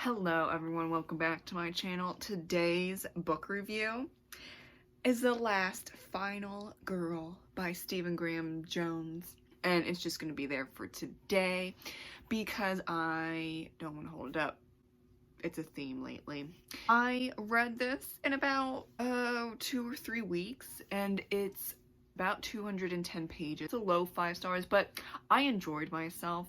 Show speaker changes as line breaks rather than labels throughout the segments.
Hello everyone, welcome back to my channel. Today's book review is The Last Final Girl by Stephen Graham Jones. And it's just going to be there for today because I don't want to hold it up. It's a theme lately. I read this in about 2 or 3 weeks and it's about 210 pages. It's a low 5 stars, but I enjoyed myself.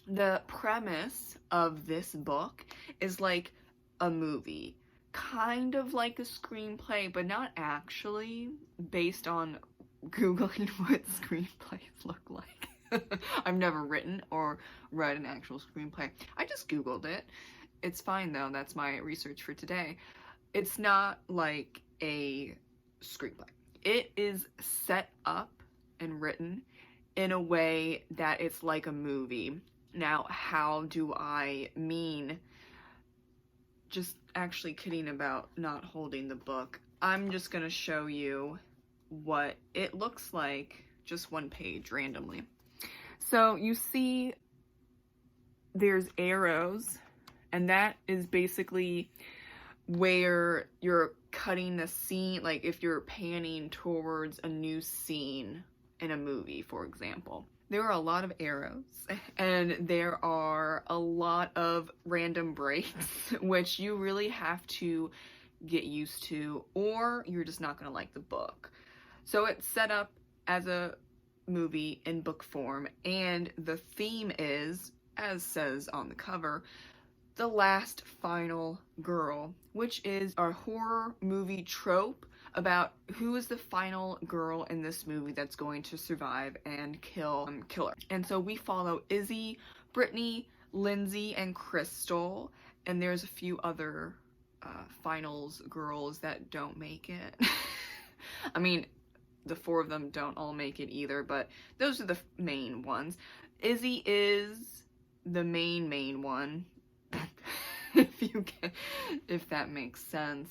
The premise of this book is like a movie, kind of like a screenplay, but not actually, based on Googling what screenplays look like. I've never written or read an actual screenplay. I just Googled it. It's fine though, that's my research for today. It's not like a screenplay. It is set up and written in a way that it's like a movie. Now, how do I mean? Just actually kidding about not holding the book. I'm just gonna show you what it looks like, just one page randomly. So you see there's arrows, and that is basically where you're cutting the scene, like if you're panning towards a new scene in a movie, for example. There are a lot of arrows and there are a lot of random breaks, which you really have to get used to, or you're just not gonna like the book. So it's set up as a movie in book form, and the theme is, as says on the cover, The Last Final Girl, which is a horror movie trope about who is the final girl in this movie that's going to survive and kill her. And so we follow Izzy, Brittany, Lindsay, and Crystal, and there's a few other finals girls that don't make it. I mean, the 4 of them don't all make it either, but those are the main ones. Izzy is the main one, if that makes sense.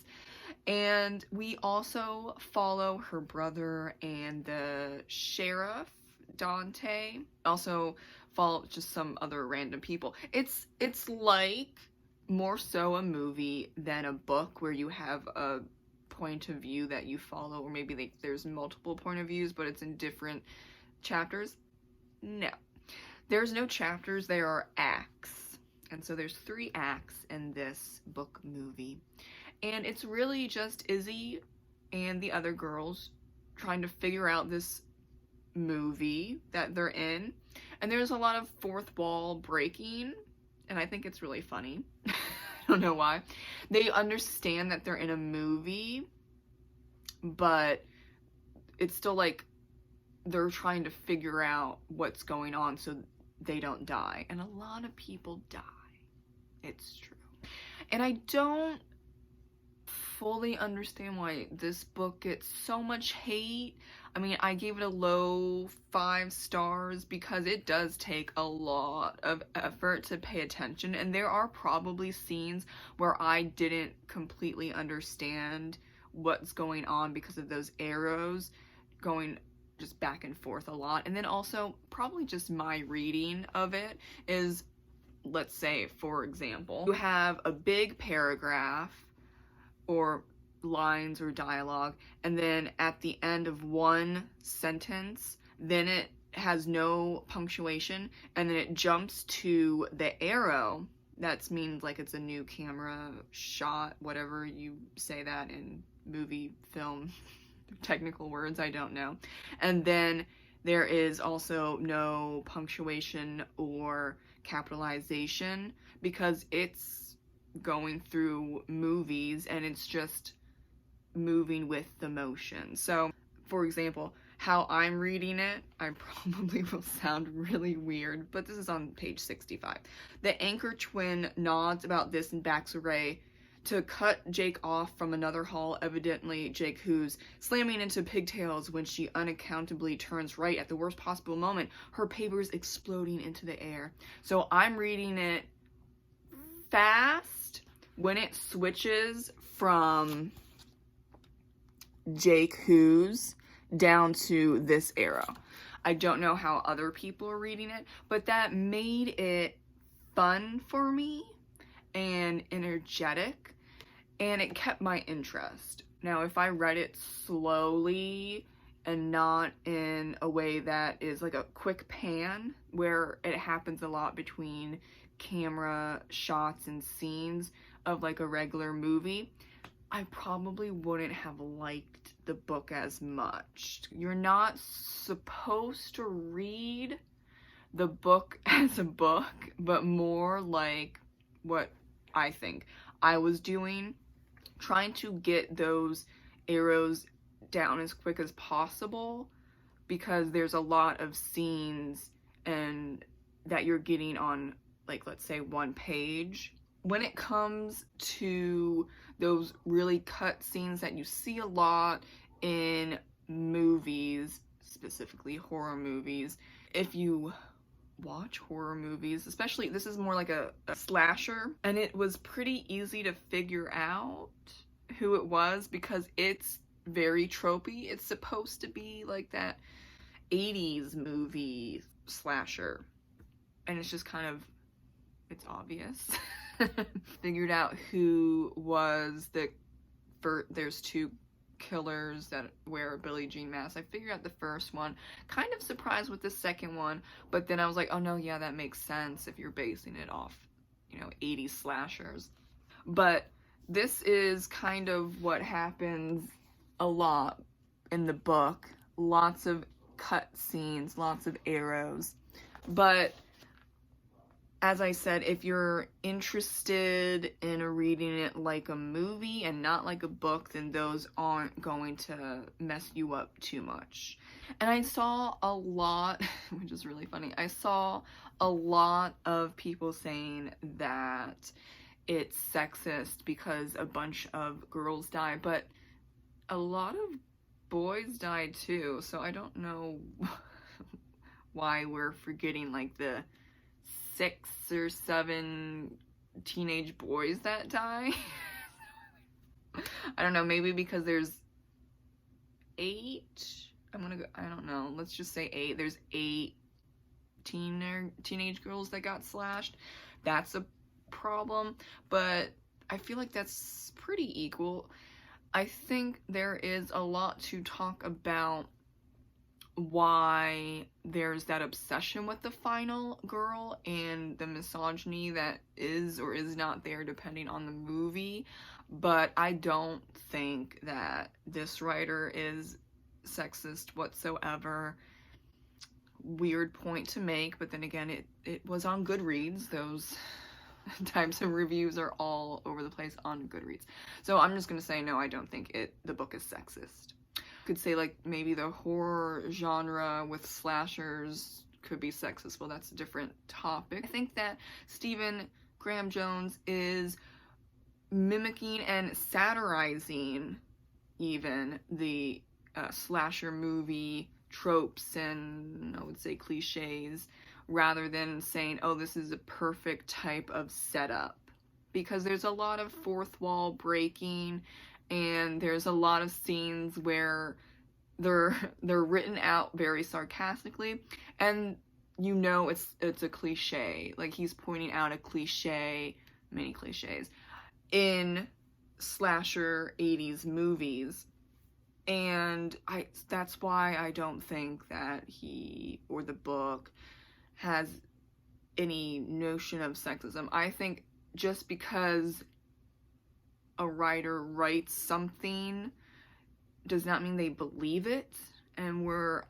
And we also follow her brother and the sheriff, Dante. Also follow just some other random people. It's like more so a movie than a book where you have a point of view that you follow, or maybe like there's multiple point of views, but it's in different chapters. No. There's no chapters, there are acts. And so there's 3 acts in this book movie. And it's really just Izzy and the other girls trying to figure out this movie that they're in. And there's a lot of fourth wall breaking, and I think it's really funny. I don't know why. They understand that they're in a movie, but it's still like they're trying to figure out what's going on so they don't die. And a lot of people die. It's true. And I don't fully understand why this book gets so much hate. I mean, I gave it a low 5 stars because it does take a lot of effort to pay attention, and there are probably scenes where I didn't completely understand what's going on because of those arrows going just back and forth a lot. And then also probably just my reading of it is, let's say, for example, you have a big paragraph or lines or dialogue, and then at the end of one sentence, then it has no punctuation, and then it jumps to the arrow. That means like it's a new camera shot, whatever you say that in movie, film, technical words, I don't know. And then there is also no punctuation or capitalization because it's going through movies and it's just moving with the motion. So, for example, how I'm reading it, I probably will sound really weird, but this is on page 65. The anchor twin nods about this and backs away to cut Jake off from another hall, evidently Jake who's slamming into pigtails when she unaccountably turns right at the worst possible moment, her papers exploding into the air. So I'm reading it fast. When it switches from Jake who's down to this arrow, I don't know how other people are reading it, but that made it fun for me. And energetic, and it kept my interest. Now, if I read it slowly and not in a way that is like a quick pan, where it happens a lot between camera shots and scenes of like a regular movie, I probably wouldn't have liked the book as much. You're not supposed to read the book as a book, but more like what I think I was doing, trying to get those arrows down as quick as possible, because there's a lot of scenes and that you're getting on, like, let's say 1 page. When it comes to those really cut scenes that you see a lot in movies, specifically horror movies, if you watch horror movies, especially, this is more like a slasher, and it was pretty easy to figure out who it was because it's very tropey. It's supposed to be like that 80s movie slasher, and it's just kind of, it's obvious. Figured out who was there's 2 killers that wear a Billie Jean mask. I figured out the first one, kind of surprised with the second one, but then I was like, oh no, yeah, that makes sense if you're basing it off, 80s slashers. But this is kind of what happens a lot in the book. Lots of cut scenes, lots of arrows. But as I said, if you're interested in reading it like a movie and not like a book, then those aren't going to mess you up too much. And I saw a lot, which is really funny, I saw a lot of people saying that it's sexist because a bunch of girls die, but a lot of boys died too, so I don't know why we're forgetting like the 6 or 7 teenage boys that die. I don't know, maybe because there's 8, I don't know, let's just say 8, there's 8 teenage girls that got slashed. That's a problem, but I feel like that's pretty equal. I think there is a lot to talk about why there's that obsession with the final girl and the misogyny that is or is not there depending on the movie, but I don't think that this writer is sexist whatsoever. Weird point to make, but then again, it was on Goodreads. Those types of reviews are all over the place on Goodreads. So I'm just gonna say no, I don't think the book is sexist. Could say like maybe the horror genre with slashers could be sexist. Well, that's a different topic. I think that Stephen Graham Jones is mimicking and satirizing even the slasher movie tropes and, I would say, cliches, rather than saying, oh, this is a perfect type of setup. Because there's a lot of fourth wall breaking, and there's a lot of scenes where they're written out very sarcastically, and it's a cliche. Like, he's pointing out a cliche, many cliches, in slasher 80s movies. And that's why I don't think that he or the book has any notion of sexism. I think just because a writer writes something does not mean they believe it, and we're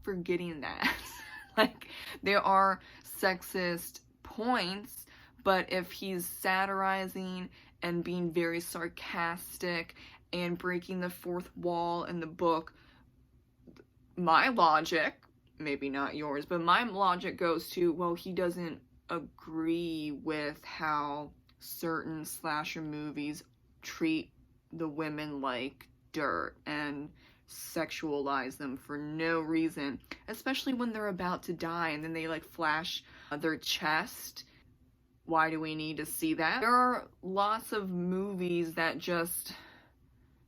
forgetting that. Like, there are sexist points, but if he's satirizing and being very sarcastic and breaking the fourth wall in the book, my logic, maybe not yours, but my logic goes to, well, he doesn't agree with how certain slasher movies treat the women like dirt and sexualize them for no reason, especially when they're about to die and then they like flash their chest. Why do we need to see that? There are lots of movies that just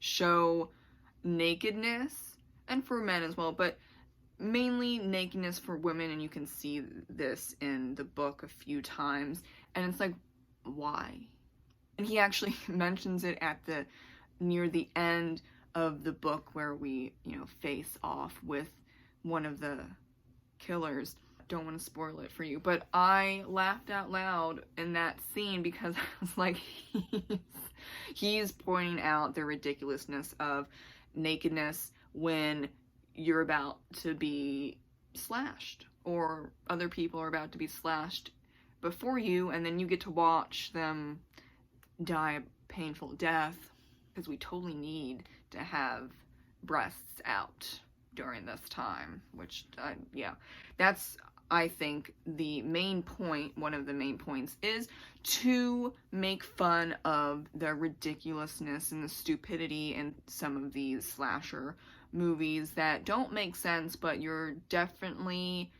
show nakedness, and for men as well, but mainly nakedness for women, and you can see this in the book a few times, and it's like, why? And he actually mentions it at the near the end of the book where we, you know, face off with one of the killers. Don't want to spoil it for you, but I laughed out loud in that scene because I was like, he's pointing out the ridiculousness of nakedness when you're about to be slashed, or other people are about to be slashed before you, and then you get to watch them die a painful death, because we totally need to have breasts out during this time, which, yeah, that's, I think, the main point, one of the main points, is to make fun of the ridiculousness and the stupidity in some of these slasher movies that don't make sense, but you're definitely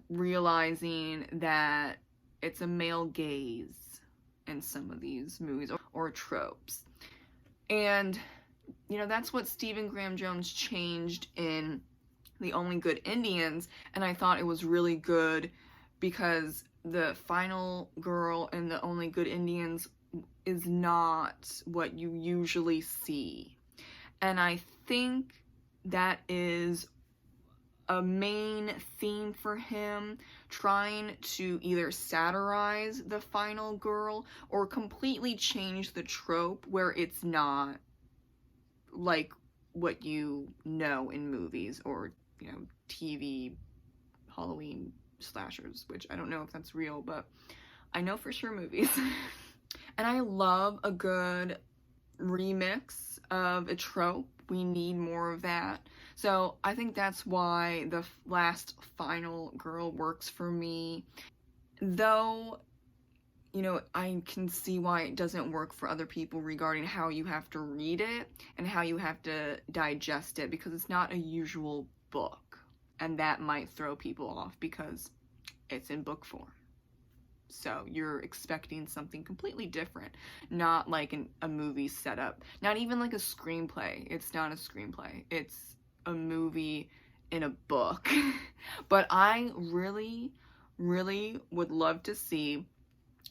realizing that it's a male gaze in some of these movies, or tropes. And, you know, that's what Stephen Graham Jones changed in The Only Good Indians, and I thought it was really good because the final girl in The Only Good Indians is not what you usually see. And I think that is a main theme for him, trying to either satirize the final girl or completely change the trope where it's not like what you know in movies or, you know, TV Halloween slashers, which I don't know if that's real, but I know for sure movies. And I love a good remix of a trope. We need more of that. So I think that's why the last final girl works for me. Though, you know, I can see why it doesn't work for other people regarding how you have to read it and how you have to digest it, because it's not a usual book. And that might throw people off because it's in book form. So you're expecting something completely different, not like a movie setup, not even like a screenplay. It's not a screenplay. It's a movie in a book. But I really, really would love to see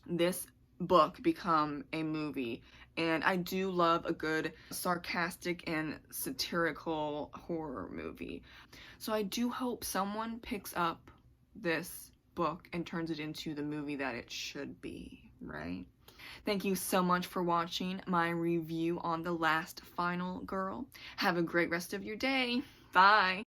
this book become a movie. And I do love a good sarcastic and satirical horror movie. So I do hope someone picks up this book and turns it into the movie that it should be, right? Thank you so much for watching my review on The Last Final Girl. Have a great rest of your day. Bye!